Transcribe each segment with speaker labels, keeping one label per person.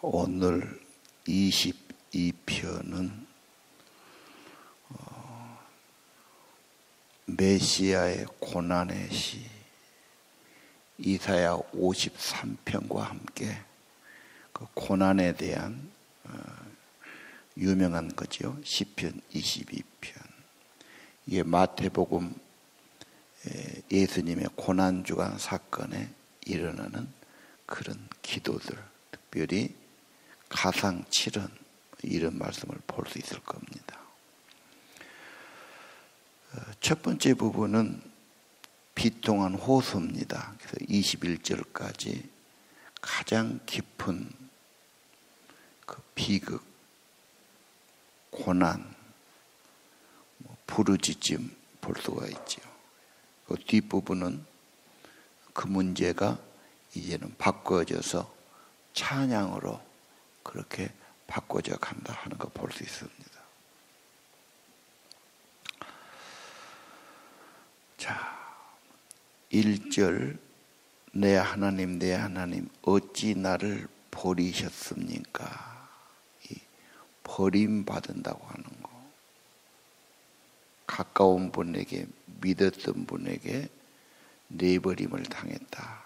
Speaker 1: 오늘 22편은 메시아의 고난의 시 이사야 53편과 함께 그 고난에 대한 유명한 거죠. 시편 22편. 이게 마태복음 예수님의 고난주간 사건에 일어나는 그런 기도들, 특별히 가상칠언 이런 말씀을 볼 수 있을 겁니다. 첫 번째 부분은 비통한 호소입니다. 그래서 21절까지 가장 깊은 그 비극, 고난, 부르짖음 볼 수가 있죠. 그 뒷부분은 그 문제가 이제는 바꿔져서 찬양으로 그렇게 바꿔져 간다 하는 거 볼 수 있습니다. 자, 1절 내 하나님 내 하나님 어찌 나를 버리셨습니까? 이 버림받은다고 하는 거. 가까운 분에게 믿었던 분에게 내버림을 당했다.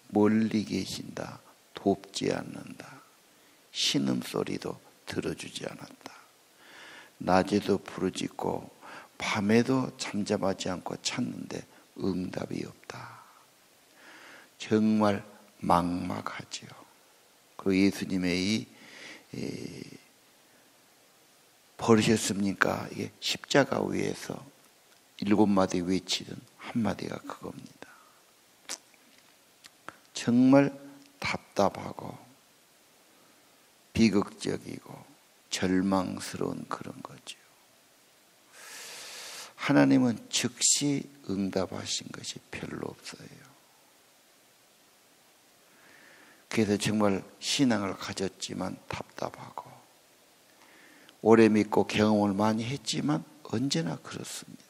Speaker 1: 멀리 계신다. 돕지 않는다. 신음소리도 들어주지 않았다. 낮에도 부르짖고 밤에도 잠잠하지 않고 찾는데 응답이 없다. 정말 막막하지요. 그 예수님의 버리셨습니까? 이게 십자가 위에서 7마디 외치던 한마디가 그겁니다. 정말 답답하고 비극적이고 절망스러운 그런 거죠. 하나님은 즉시 응답하신 것이 별로 없어요. 그래서 정말 신앙을 가졌지만 답답하고 오래 믿고 경험을 많이 했지만 언제나 그렇습니다.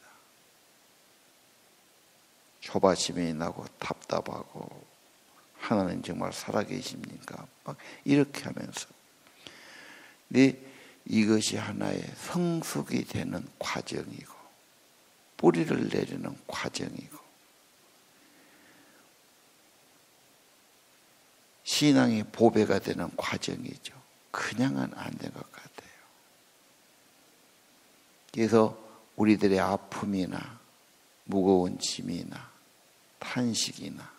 Speaker 1: 조바심이 나고 답답하고 하나님 정말 살아계십니까? 막 이렇게 하면서 근데 이것이 하나의 성숙이 되는 과정이고 뿌리를 내리는 과정이고 신앙이 보배가 되는 과정이죠. 그냥은 안 된 것 같아요. 그래서 우리들의 아픔이나 무거운 짐이나 탄식이나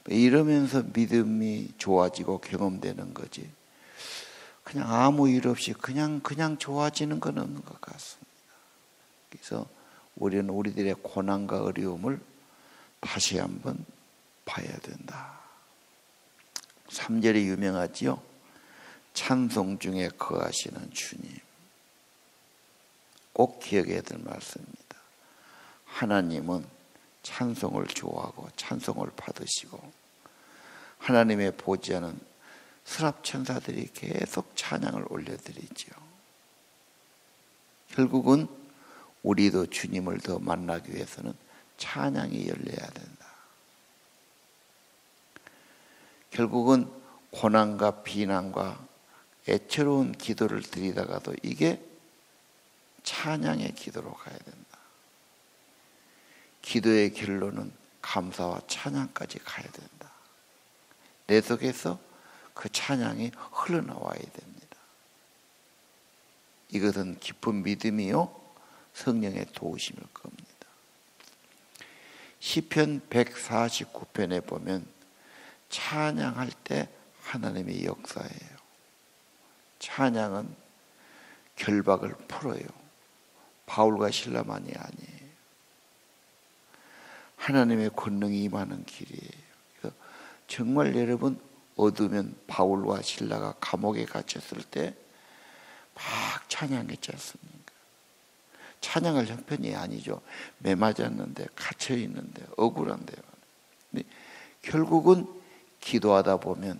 Speaker 1: 이러면서 믿음이 좋아지고 경험되는 거지 그냥 아무 일 없이 그냥 좋아지는 건 없는 것 같습니다. 그래서 우리는 우리들의 고난과 어려움을 다시 한번 봐야 된다. 3절이 유명하지요. 찬송 중에 거하시는 주님. 꼭 기억해야 될 말씀입니다. 하나님은 찬송을 좋아하고 찬송을 받으시고 하나님의 보좌는 스랍천사들이 계속 찬양을 올려드리죠. 결국은 우리도 주님을 더 만나기 위해서는 찬양이 열려야 된다. 결국은 고난과 비난과 애처로운 기도를 드리다가도 이게 찬양의 기도로 가야 된다. 기도의 결론은 감사와 찬양까지 가야 된다. 내 속에서 그 찬양이 흘러나와야 됩니다. 이것은 깊은 믿음이요 성령의 도우심일 겁니다. 시편 149편에 보면 찬양할 때 하나님의 역사예요. 찬양은 결박을 풀어요. 바울과 실라만이 아니에요. 하나님의 권능이 임하는 길이에요. 그래서 정말 여러분 어두우면 바울과 실라가 감옥에 갇혔을 때 막 찬양했지 않습니까? 찬양할 형편이 아니죠. 매 맞았는데 갇혀있는데 억울한데요. 근데 결국은 기도하다 보면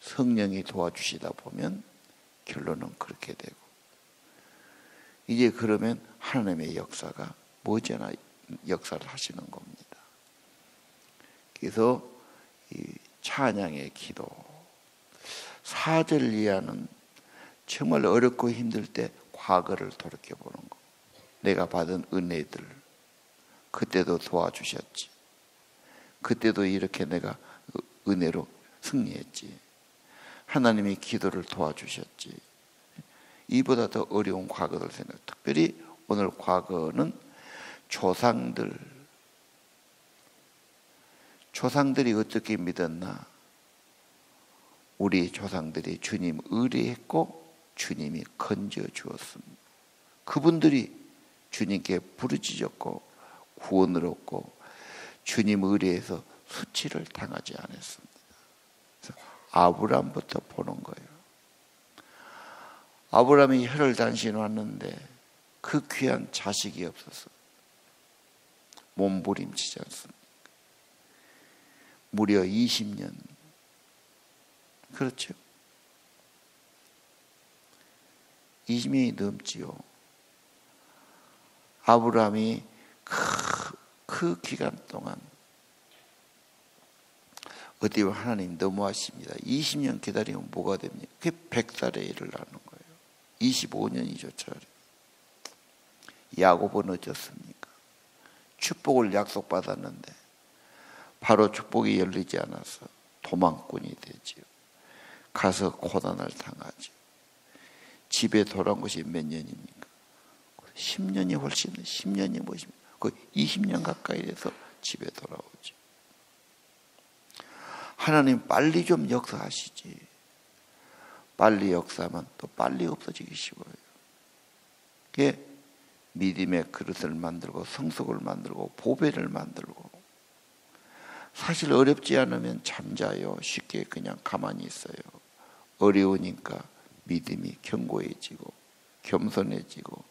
Speaker 1: 성령이 도와주시다 보면 결론은 그렇게 되고 이제 그러면 하나님의 역사가 머지않아 역사를 하시는 겁니다. 그래서 이 찬양의 기도 4절 이하는 정말 어렵고 힘들 때 과거를 돌이켜보는 거. 내가 받은 은혜들, 그때도 도와주셨지. 그때도 이렇게 내가 은혜로 승리했지. 하나님이 기도를 도와주셨지. 이보다 더 어려운 과거를 생각. 특별히 오늘 과거는 조상들이 어떻게 믿었나? 우리 조상들이 주님 의뢰했고 주님이 건져 주었습니다. 그분들이 주님께 부르짖었고 구원을 얻고 주님 의뢰해서 수치를 당하지 않았습니다. 그래서 아브라함부터 보는 거예요. 아브라함이 혈을 단신 왔는데 그 귀한 자식이 없어서 몸부림치지 않습니까? 무려 20년. 그렇죠? 20년이 넘지요. 아브라함이 그 기간 동안 어디 하나님 너무하십니다. 20년 기다리면 뭐가 됩니까? 그게 100살에 일어나는 거예요. 25년이죠. 차라리. 야곱은 어쩌습니까? 축복을 약속받았는데 바로 축복이 열리지 않아서 도망꾼이 되지요. 가서 고난을 당하죠. 집에 돌아온 것이 몇 년입니까? 10년이 훨씬, 10년이 무엇입니까? 거의 20년 가까이 돼서 집에 돌아오죠. 하나님 빨리 좀 역사하시지. 빨리 역사하면 또 빨리 없어지기 쉬워요. 그게 믿음의 그릇을 만들고 성석을 만들고 보배를 만들고, 사실 어렵지 않으면 잠자요. 쉽게 그냥 가만히 있어요. 어려우니까 믿음이 견고해지고 겸손해지고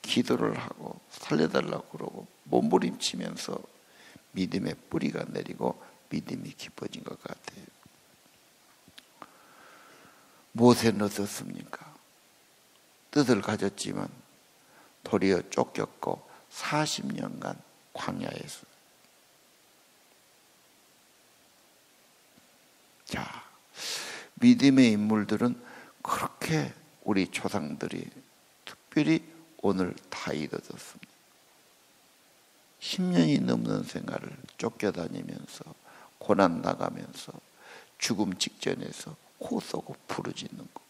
Speaker 1: 기도를 하고 살려달라고 그러고 몸부림치면서 믿음의 뿌리가 내리고 믿음이 깊어진 것 같아요. 모세는 어떻습니까? 뜻을 가졌지만 도리어 쫓겼고 40년간 광야에서. 자, 믿음의 인물들은 그렇게 우리 조상들이 특별히 오늘 다 이뤄졌습니다. 10년이 넘는 생활을 쫓겨다니면서 고난 나가면서 죽음 직전에서 코 쏘고 부르짖는 거.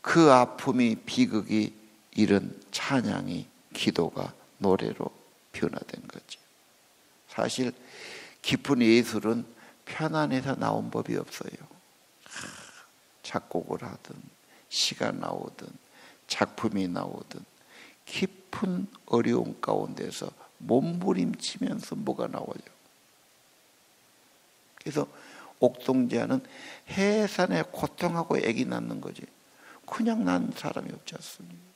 Speaker 1: 그 아픔이 비극이 이런 찬양이 기도가 노래로 변화된 거죠. 사실 깊은 예술은 편안해서 나온 법이 없어요. 작곡을 하든 시가 나오든 작품이 나오든 깊은 어려움 가운데서 몸부림치면서 뭐가 나와요. 그래서 옥동자는 해산에 고통하고 애기 낳는 거지 그냥 난 사람이 없지 않습니까?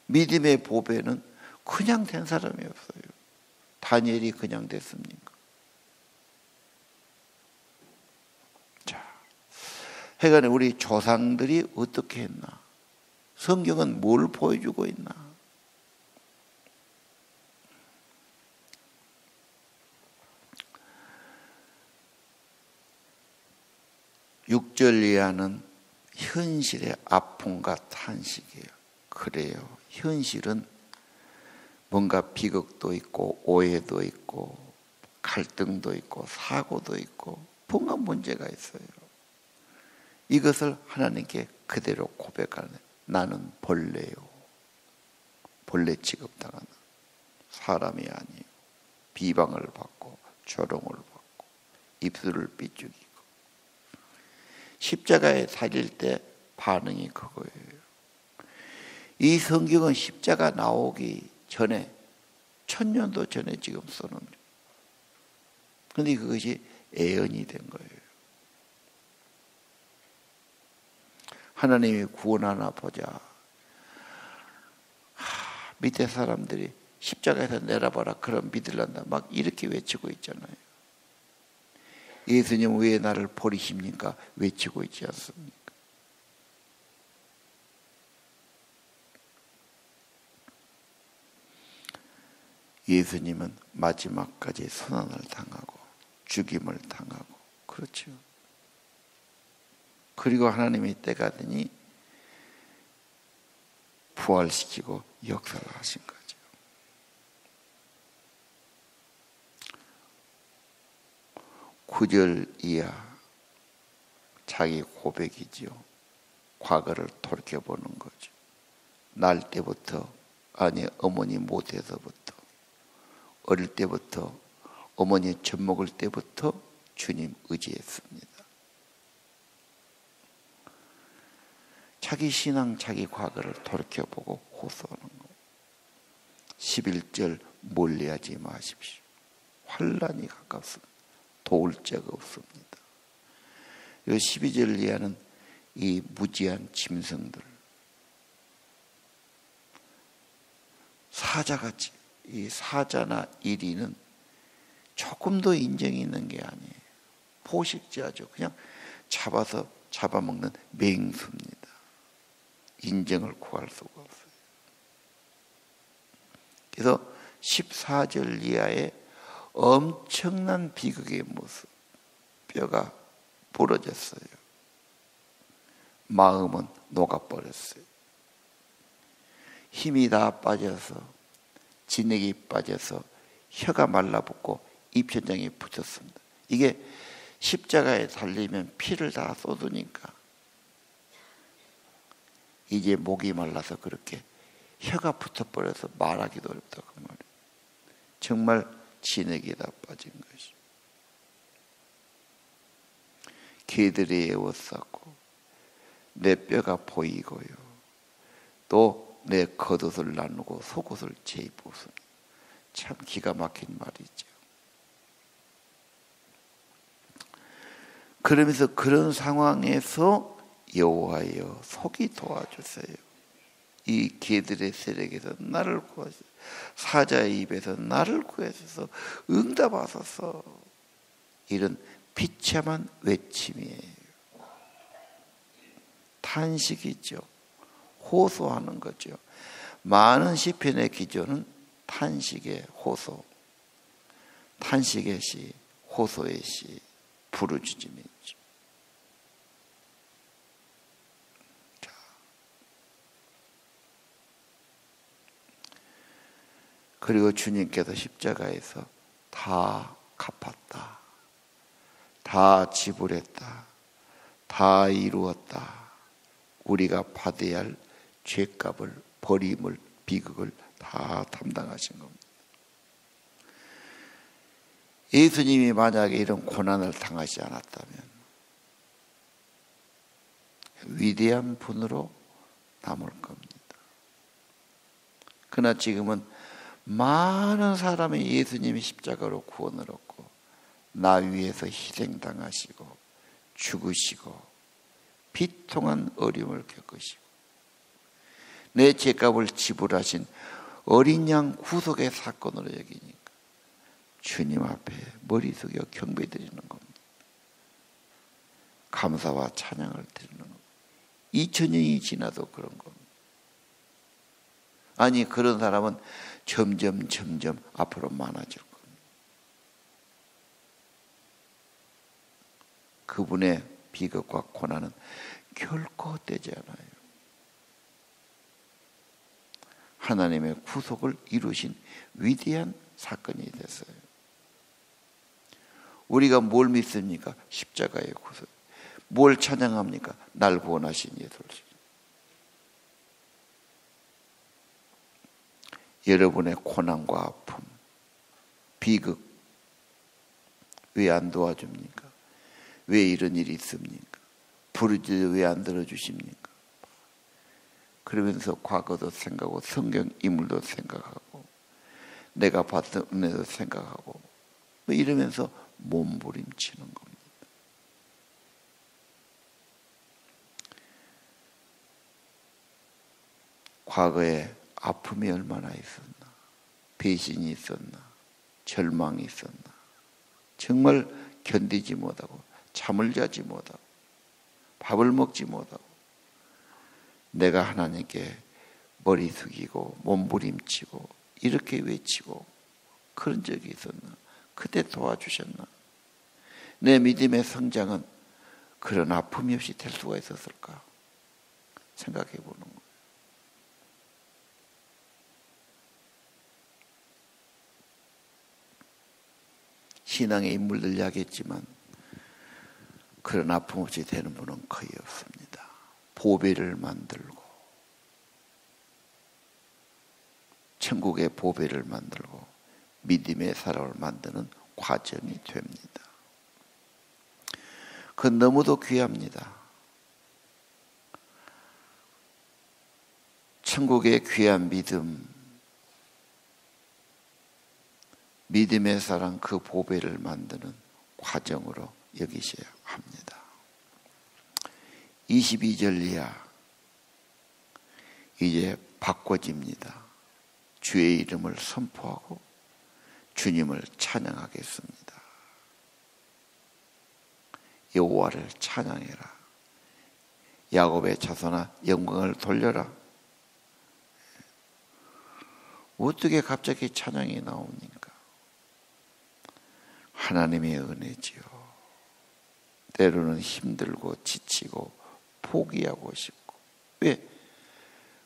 Speaker 1: 믿음의 보배는 그냥 된 사람이 없어요. 다니엘이 그냥 됐습니까? 자, 하여간에 우리 조상들이 어떻게 했나? 성경은 뭘 보여주고 있나? 6절 이하는 현실의 아픔과 탄식이에요. 그래요. 현실은 뭔가 비극도 있고 오해도 있고 갈등도 있고 사고도 있고 뭔가 문제가 있어요. 이것을 하나님께 그대로 고백하는, 나는 벌레요. 벌레 취급당하는 사람이 아니에요. 비방을 받고 조롱을 받고 입술을 삐죽이고 십자가에 달릴 때 반응이 그거예요. 이 성경은 십자가 나오기 전에 1000년도 전에 지금 써놓은 거예요. 그런데 그것이 애언이 된 거예요. 하나님이 구원하나 보자. 밑에 사람들이 십자가에서 내려봐라 그럼 믿으란다 막 이렇게 외치고 있잖아요. 예수님 왜 나를 버리십니까? 외치고 있지 않습니까? 예수님은 마지막까지 선언을 당하고 죽임을 당하고, 그렇죠. 그리고 하나님이 때가 되니 부활시키고 역사를 하신 거죠. 구절 이하 자기 고백이지요. 과거를 돌이켜보는 거죠. 날 때부터, 아니 어머니 못해서부터, 어릴 때부터, 어머니 젖 먹을 때부터 주님 의지했습니다. 자기 신앙, 자기 과거를 돌이켜보고 호소하는 거예요. 11절 멀리하지 마십시오. 환난이 가깝습니다. 도울 자가 없습니다. 12절 이하는 이 무지한 짐승들, 사자같이, 이 사자나 이리는 조금도 인정이 있는 게 아니에요. 포식자죠. 그냥 잡아서 잡아먹는 맹수입니다. 인정을 구할 수가 없어요. 그래서 14절 이하의 엄청난 비극의 모습, 뼈가 부러졌어요. 마음은 녹아버렸어요. 힘이 다 빠져서, 진액이 빠져서 혀가 말라붙고 입천장이 붙었습니다. 이게 십자가에 달리면 피를 다 쏟으니까 이제 목이 말라서 그렇게 혀가 붙어버려서 말하기도 어렵다고 말이에요. 정말 진액이 다 빠진 것이. 개들이 에워쌌고 내 뼈가 보이고요. 또 내 겉옷을 나누고 속옷을 재입었습니다. 참 기가 막힌 말이죠. 그러면서 그런 상황에서 여호와여 속이 도와주세요. 이 개들의 세력에서 나를 구하소서, 사자의 입에서 나를 구하소서, 응답하소서. 이런 비참한 외침이에요. 탄식이죠. 호소하는 거죠. 많은 시편의 기조는 탄식의 호소, 탄식의 시, 호소의 시, 부르짖음이죠. 자, 그리고 주님께서 십자가에서 다 갚았다, 다 지불했다, 다 이루었다. 우리가 받아야 할 죄값을, 버림을, 비극을 다 담당하신 겁니다. 예수님이 만약에 이런 고난을 당하지 않았다면 위대한 분으로 남을 겁니다. 그러나 지금은 많은 사람이 예수님이 십자가로 구원을 얻고 나 위해서 희생당하시고 죽으시고 비통한 어려움을 겪으시고 내 죄값을 지불하신 어린 양 구속의 사건으로 여기니까 주님 앞에 머리 숙여 경배드리는 겁니다. 감사와 찬양을 드리는 겁니다. 2000년이 지나도 그런 겁니다. 아니 그런 사람은 점점 앞으로 많아질 겁니다. 그분의 비극과 고난은 결코 헛되지 않아요. 하나님의 구속을 이루신 위대한 사건이 됐어요. 우리가 뭘 믿습니까? 십자가의 구속. 뭘 찬양합니까? 날 구원하신 예수. 여러분의 고난과 아픔, 비극 왜 안 도와줍니까? 왜 이런 일이 있습니까? 부르짖어 왜 안 들어주십니까? 그러면서 과거도 생각하고 성경 인물도 생각하고 내가 받은 은혜도 생각하고 뭐 이러면서 몸부림치는 겁니다. 과거에 아픔이 얼마나 있었나, 배신이 있었나, 절망이 있었나, 정말 견디지 못하고 잠을 자지 못하고 밥을 먹지 못하고 내가 하나님께 머리 숙이고 몸부림치고 이렇게 외치고 그런 적이 있었나? 그때 도와주셨나? 내 믿음의 성장은 그런 아픔이 없이 될 수가 있었을까? 생각해 보는 거예요. 신앙의 인물들 이야기했지만 그런 아픔 없이 되는 분은 거의 없습니다. 보배를 만들고 천국의 보배를 만들고 믿음의 사람을 만드는 과정이 됩니다. 그건 너무도 귀합니다. 천국의 귀한 믿음, 믿음의 사람 그 보배를 만드는 과정으로 여기셔야 합니다. 22절 이하 이제 바꿔집니다. 주의 이름을 선포하고 주님을 찬양하겠습니다. 여호와를 찬양해라. 야곱의 자손아 영광을 돌려라. 어떻게 갑자기 찬양이 나옵니까? 하나님의 은혜지요. 때로는 힘들고 지치고 포기하고 싶고, 왜?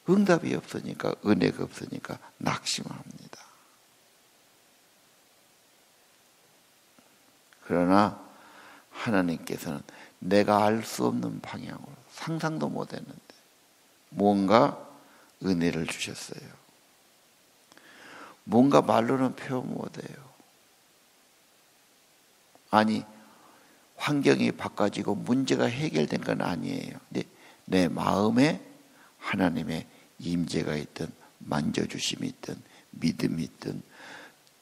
Speaker 1: 응답이 없으니까, 은혜가 없으니까 낙심합니다. 그러나 하나님께서는 내가 알 수 없는 방향으로, 상상도 못했는데 뭔가 은혜를 주셨어요. 뭔가 말로는 표현 못해요. 아니, 환경이 바꿔지고 문제가 해결된 건 아니에요. 근데 내 마음에 하나님의 임재가 있든 만져주심이 있든 믿음이 있든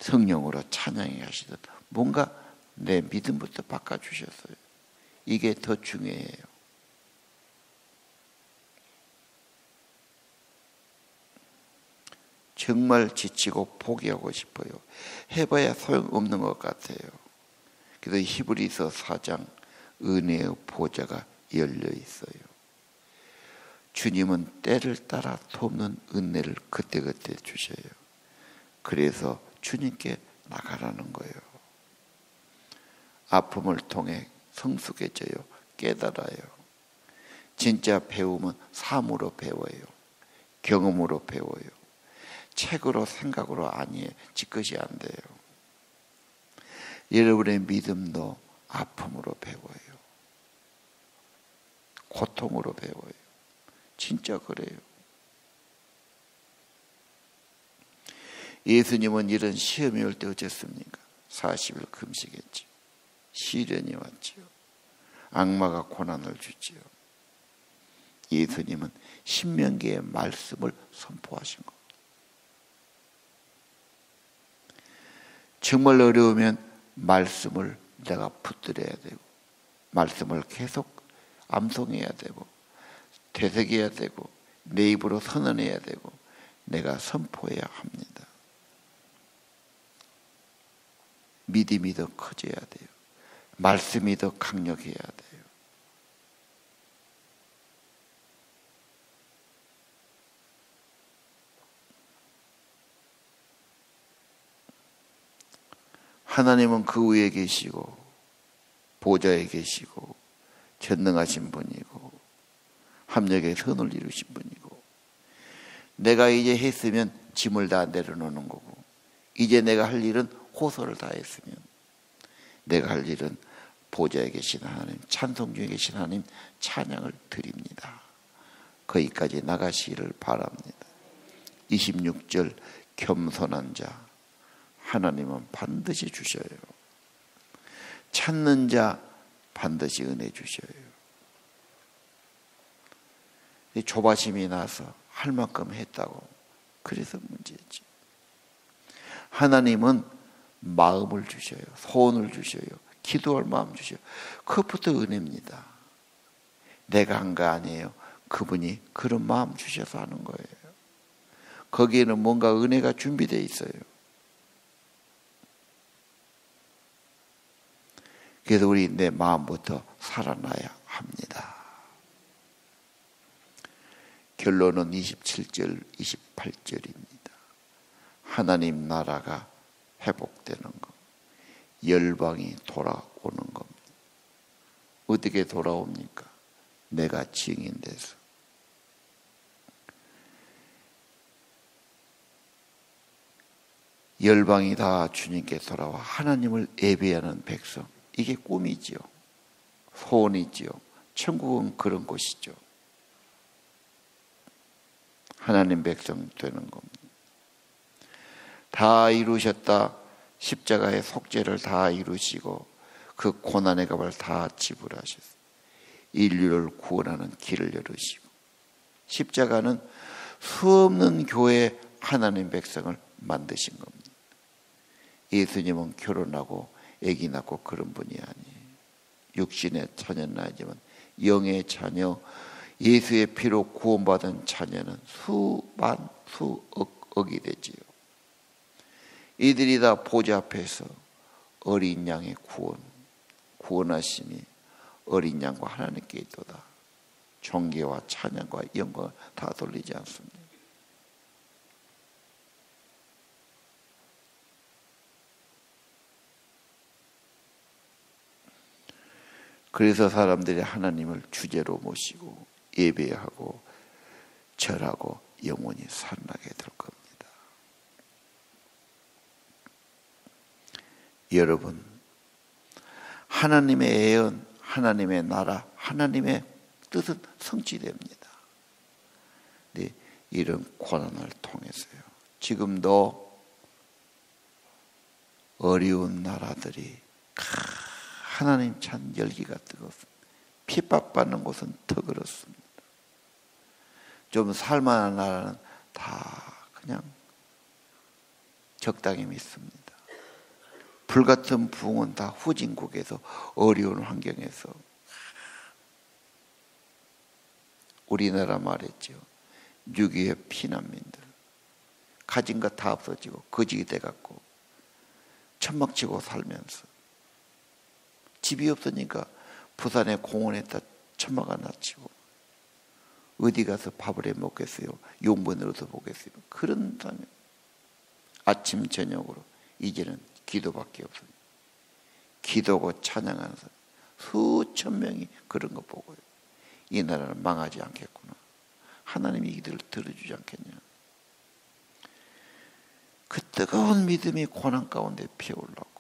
Speaker 1: 성령으로 찬양해 하시든 뭔가 내 믿음부터 바꿔주셨어요. 이게 더 중요해요. 정말 지치고 포기하고 싶어요. 해봐야 소용없는 것 같아요. 그래서 히브리서 4장 은혜의 보좌가 열려 있어요. 주님은 때를 따라 돕는 은혜를 그때그때 주셔요. 그래서 주님께 나가라는 거예요. 아픔을 통해 성숙해져요. 깨달아요. 진짜 배움은 삶으로 배워요. 경험으로 배워요. 책으로 생각으로 아니에요. 지껏이 안 돼요. 여러분의 믿음도 아픔으로 배워요. 고통으로 배워요. 진짜 그래요. 예수님은 이런 시험이 올 때 어쨌습니까? 40일 금식했죠. 시련이 왔지요. 악마가 고난을 주지요. 예수님은 신명기의 말씀을 선포하신 겁니다. 정말 어려우면 말씀을 내가 붙들어야 되고, 말씀을 계속 암송해야 되고, 되새겨야 되고, 내 입으로 선언해야 되고, 내가 선포해야 합니다. 믿음이 더 커져야 돼요. 말씀이 더 강력해야 돼요. 하나님은 그 위에 계시고 보좌에 계시고 전능하신 분이고 합력의 선을 이루신 분이고, 내가 이제 했으면 짐을 다 내려놓는 거고, 이제 내가 할 일은 호소를 다 했으면 내가 할 일은 보좌에 계신 하나님, 찬송 중에 계신 하나님 찬양을 드립니다. 거기까지 나가시기를 바랍니다. 26절 겸손한 자 하나님은 반드시 주셔요. 찾는 자 반드시 은혜 주셔요. 조바심이 나서 할 만큼 했다고, 그래서 문제지. 하나님은 마음을 주셔요. 소원을 주셔요. 기도할 마음 주셔요. 그것부터 은혜입니다. 내가 한 거 아니에요. 그분이 그런 마음 주셔서 하는 거예요. 거기에는 뭔가 은혜가 준비되어 있어요. 그래서 우리 내 마음부터 살아나야 합니다. 결론은 27절, 28절입니다. 하나님 나라가 회복되는 것, 열방이 돌아오는 겁니다. 어떻게 돌아옵니까? 내가 증인돼서. 열방이 다 주님께 돌아와 하나님을 예배하는 백성, 이게 꿈이지요. 소원이지요. 천국은 그런 곳이죠. 하나님 백성 되는 겁니다. 다 이루셨다. 십자가의 속죄를 다 이루시고 그 고난의 값을 다 지불하셨어요. 인류를 구원하는 길을 열으시고, 십자가는 수없는 교회 하나님 백성을 만드신 겁니다. 예수님은 결혼하고 아기 낳고 그런 분이 아니에요. 육신의 자녀는 아니지만 영의 자녀, 예수의 피로 구원받은 자녀는 수만 수억이 되지요. 이들이 다 보좌 앞에서 어린 양의 구원하심이 어린 양과 하나님께 있도다. 존귀와 찬양과 영광을 다 돌리지 않습니다. 그래서 사람들이 하나님을 주제로 모시고 예배하고 절하고 영원히 살아나게 될 겁니다. 여러분, 하나님의 예언, 하나님의 나라, 하나님의 뜻은 성취됩니다. 네, 이런 고난을 통해서요. 지금도 어려운 나라들이 하나님 찬 열기가 뜨겁습니다. 핍박받는 곳은 더 그렇습니다. 좀 살만한 나라는 다 그냥 적당히 믿습니다. 불같은 부흥은 다 후진국에서 어려운 환경에서. 우리나라 말했죠. 6.25의 피난민들 가진 것 다 없어지고 거지가 돼갖고 천막치고 살면서 집이 없으니까 부산의 공원에다 천막 하나 치고 어디 가서 밥을 해 먹겠어요? 용번을 얻어 보겠어요? 그런 사람이 아침 저녁으로 이제는 기도밖에 없어요. 기도고 찬양하는 사람 수천 명이 그런 거 보고요. 이 나라는 망하지 않겠구나. 하나님이 이들을 들어주지 않겠냐. 그 뜨거운 믿음이 고난 가운데 피어올라고.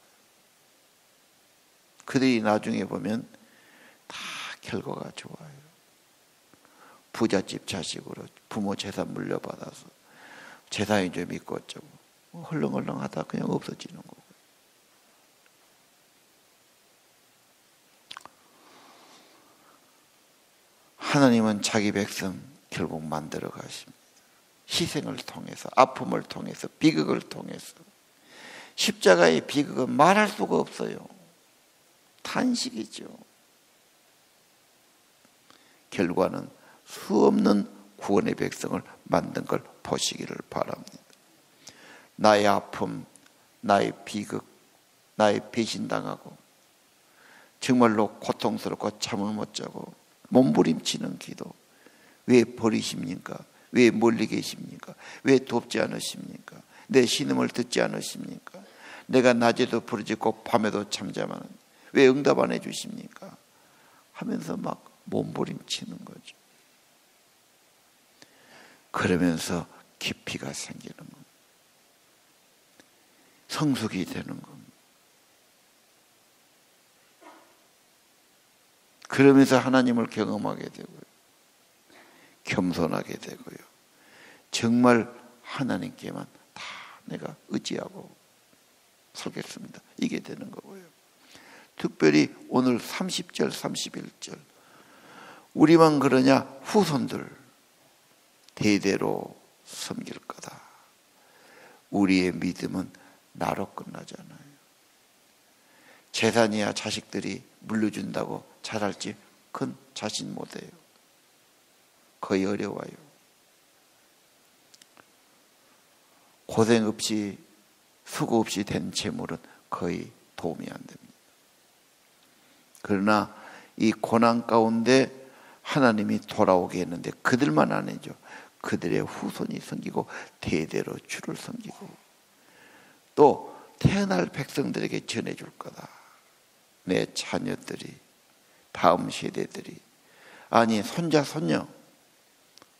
Speaker 1: 그들이 나중에 보면 다 결과가 좋아요. 부잣집 자식으로 부모 재산 물려받아서 재산이 좀 있고 어쩌고 헐렁헐렁 하다 그냥 없어지는 거고. 하나님은 자기 백성 결국 만들어 가십니다. 희생을 통해서, 아픔을 통해서, 비극을 통해서. 십자가의 비극은 말할 수가 없어요. 탄식이죠. 결과는 수없는 구원의 백성을 만든 걸 보시기를 바랍니다. 나의 아픔, 나의 비극, 나의 배신당하고 정말로 고통스럽고 잠을 못 자고 몸부림치는 기도. 왜 버리십니까? 왜 멀리 계십니까? 왜 돕지 않으십니까? 내 신음을 듣지 않으십니까? 내가 낮에도 부르짖고 밤에도 잠잠하는 왜 응답 안 해주십니까? 하면서 막 몸부림치는 거죠. 그러면서 깊이가 생기는 겁니다. 성숙이 되는 겁니다. 그러면서 하나님을 경험하게 되고요. 겸손하게 되고요. 정말 하나님께만 다 내가 의지하고 서겠습니다. 이게 되는 거고요. 특별히 오늘 30절, 31절. 우리만 그러냐? 후손들 대대로 섬길 거다. 우리의 믿음은 나로 끝나잖아요. 재산이야 자식들이 물려준다고 잘할지 그건 자신 못해요. 거의 어려워요. 고생 없이 수고 없이 된 재물은 거의 도움이 안 됩니다. 그러나 이 고난 가운데 하나님이 돌아오게 했는데 그들만 안 해죠. 그들의 후손이 섬기고 대대로 주를 섬기고 또 태어날 백성들에게 전해줄 거다. 내 자녀들이 다음 세대들이, 아니 손자 손녀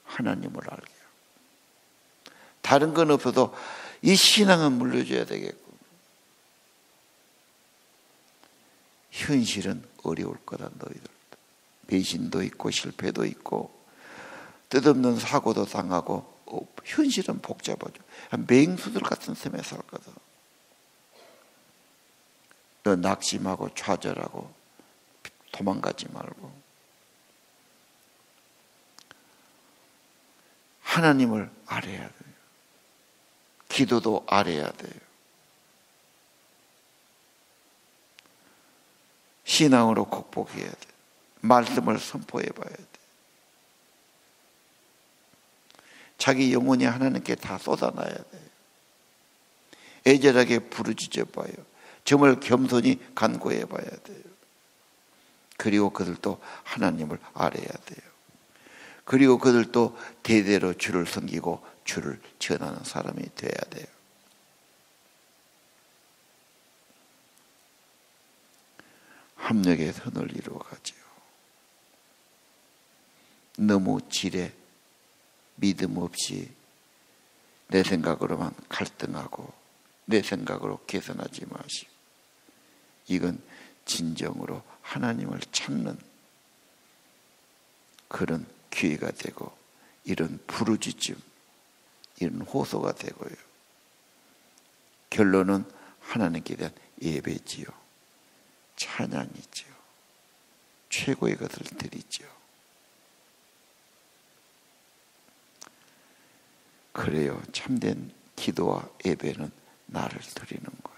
Speaker 1: 하나님을 알게 하고, 다른 건 없어도 이 신앙은 물려줘야 되겠고. 현실은 어려울 거다. 너희들 배신도 있고 실패도 있고 뜻없는 사고도 당하고 현실은 복잡하죠. 맹수들 같은 삶에 살거든. 너 낙심하고 좌절하고 도망가지 말고 하나님을 알아야 돼요. 기도도 알아야 돼요. 신앙으로 극복해야 돼. 말씀을 선포해 봐야 돼. 자기 영혼이 하나님께 다 쏟아놔야 돼요. 애절하게 부르짖어 봐요. 정말 겸손히 간구해 봐야 돼요. 그리고 그들도 하나님을 알아야 돼요. 그리고 그들도 대대로 주를 섬기고 주를 전하는 사람이 되어야 돼요. 합력의 선을 이루어가지요. 너무 지레 믿음 없이 내 생각으로만 갈등하고 내 생각으로 개선하지 마시고, 이건 진정으로 하나님을 찾는 그런 기회가 되고, 이런 부르짖음, 이런 호소가 되고요. 결론은 하나님께 대한 예배지요. 찬양이지요. 최고의 것을 드리죠. 그래요. 참된 기도와 예배는 나를 드리는 거예요.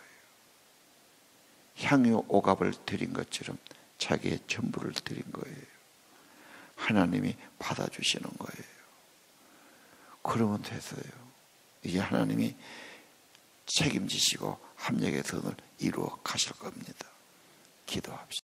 Speaker 1: 향유 오갑을 드린 것처럼 자기의 전부를 드린 거예요. 하나님이 받아주시는 거예요. 그러면 됐어요. 이제 하나님이 책임지시고 합력의 선을 이루어 가실 겁니다. 기도합시다.